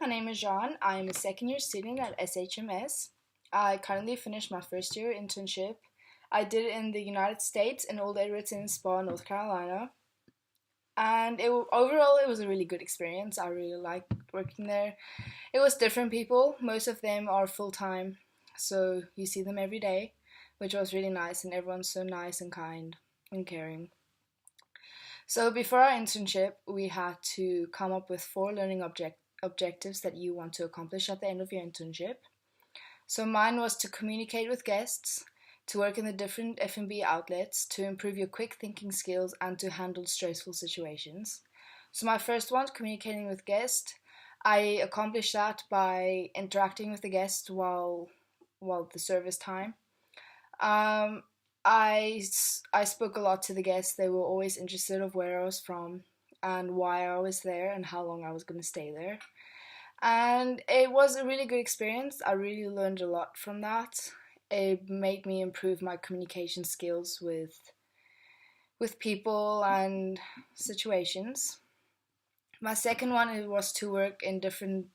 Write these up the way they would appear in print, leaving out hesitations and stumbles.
my name is Jean. I am a second year student at SHMS. I currently finished my first year internship. I did it in the United States in Old Edgerton Spa, North Carolina. And overall, it was a really good experience. I really liked working there. It was different people. Most of them are full time, so you see them every day, which was really nice. And everyone's so nice and kind and caring. So before our internship, we had to come up with four learning objectives that you want to accomplish at the end of your internship. So mine was to communicate with guests, to work in the different F&B outlets, to improve your quick thinking skills, and to handle stressful situations. So my first one, communicating with guests, I accomplished that by interacting with the guests while the service time. Um, I spoke a lot to the guests. They were always interested of where I was from and why I was there and how long I was going to stay there. And it was a really good experience. I really learned a lot from that. It made me improve my communication skills with people and situations. My second one was to work in different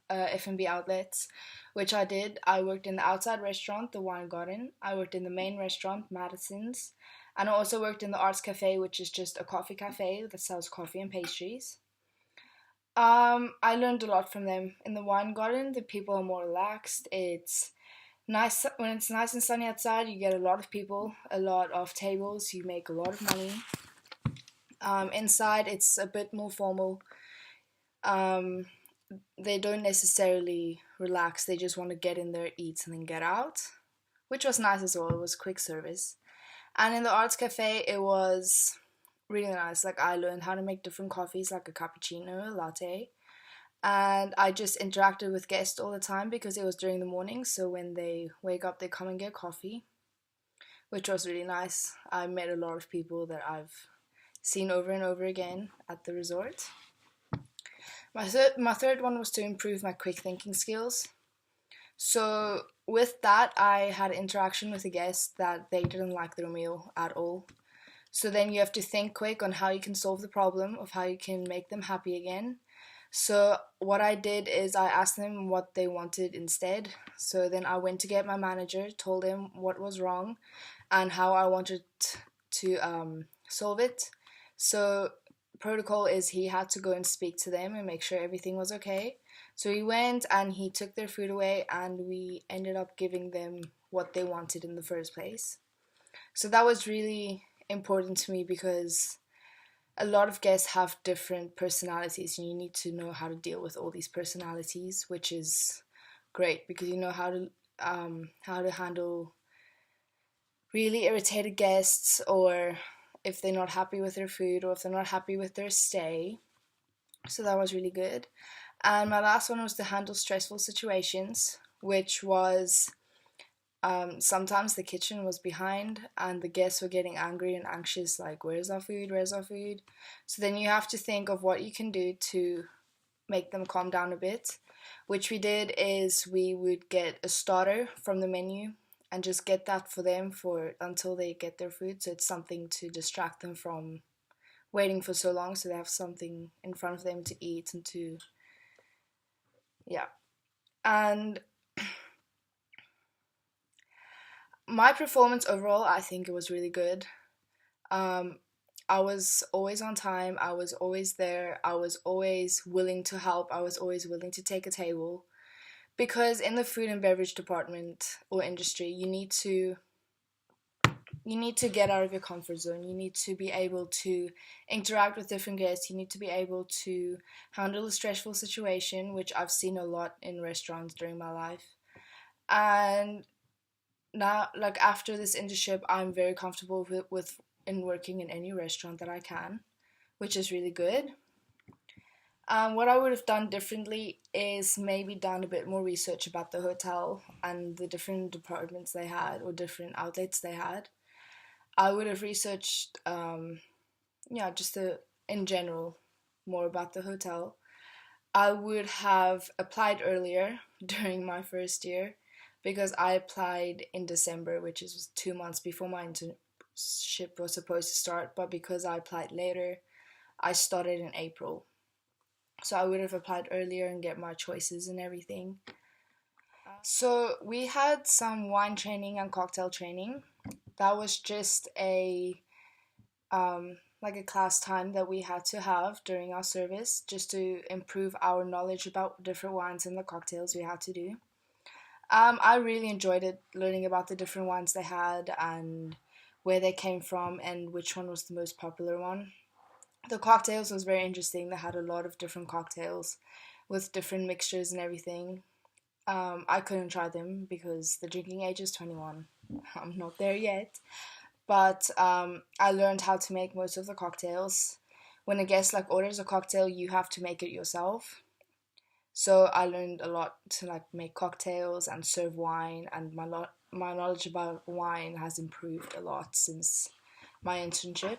F&B outlets, which I did. I worked in the outside restaurant, the Wine Garden. I worked in the main restaurant, Madison's. And I also worked in the Arts Cafe, which is just a coffee cafe that sells coffee and pastries. I learned a lot from them. In the Wine Garden, the people are more relaxed. It's nice when it's nice and sunny outside. You get a lot of people, a lot of tables. You make a lot of money. Inside, it's a bit more formal. Um, they don't necessarily relax. They just want to get in there, eat, and then get out, which was nice as well. It was quick service. And in the Arts Cafe, it was really nice. Like, I learned how to make different coffees, like a cappuccino, a latte. And I just interacted with guests all the time because it was during the morning. So when they wake up, they come and get coffee, which was really nice. I met a lot of people that I've seen over and over again at the resort. My third one was to improve my quick thinking skills. So with that, I had interaction with a guest that they didn't like their meal at all. So then you have to think quick on how you can solve the problem, of how you can make them happy again. So what I did is I asked them what they wanted instead. So then I went to get my manager, told him what was wrong and how I wanted to solve it. So protocol is he had to go and speak to them and make sure everything was okay. So he went and he took their food away and we ended up giving them what they wanted in the first place. So that was really important to me because a lot of guests have different personalities and you need to know how to deal with all these personalities, which is great because you know how to handle really irritated guests, or if they're not happy with their food, or if they're not happy with their stay. So that was really good. And my last one was to handle stressful situations, which was sometimes the kitchen was behind and the guests were getting angry and anxious, like, where's our food, where's our food? So then you have to think of what you can do to make them calm down a bit. Which we did is we would get a starter from the menu and just get that for them for until they get their food. So it's something to distract them from waiting for so long, so they have something in front of them to eat and to, yeah. And my performance overall, I think it was really good. Um, I was always on time. I was always there. I was always willing to help. I was always willing to take a table. Because in the food and beverage department or industry, you need to get out of your comfort zone. You need to be able to interact with different guests. You need to be able to handle a stressful situation, which I've seen a lot in restaurants during my life. And now, like, after this internship, I'm very comfortable with in working in any restaurant that I can, which is really good. What I would have done differently is maybe done a bit more research about the hotel and the different departments they had or different outlets they had. I would have researched, yeah, just in general, more about the hotel. I would have applied earlier during my first year because I applied in December, which is 2 months before my internship was supposed to start. But because I applied later, I started in April. so I would have applied earlier and get my choices and everything. So we had some wine training and cocktail training. That was just like a class time that we had to have during our service just to improve our knowledge about different wines and the cocktails we had to do. I really enjoyed it, learning about the different wines they had and where they came from and which one was the most popular one. The cocktails was very interesting. They had a lot of different cocktails with different mixtures and everything. I couldn't try them because the drinking age is 21. I'm not there yet. But I learned how to make most of the cocktails. When a guest like orders a cocktail, you have to make it yourself. So I learned a lot to like make cocktails and serve wine, and my knowledge about wine has improved a lot since my internship.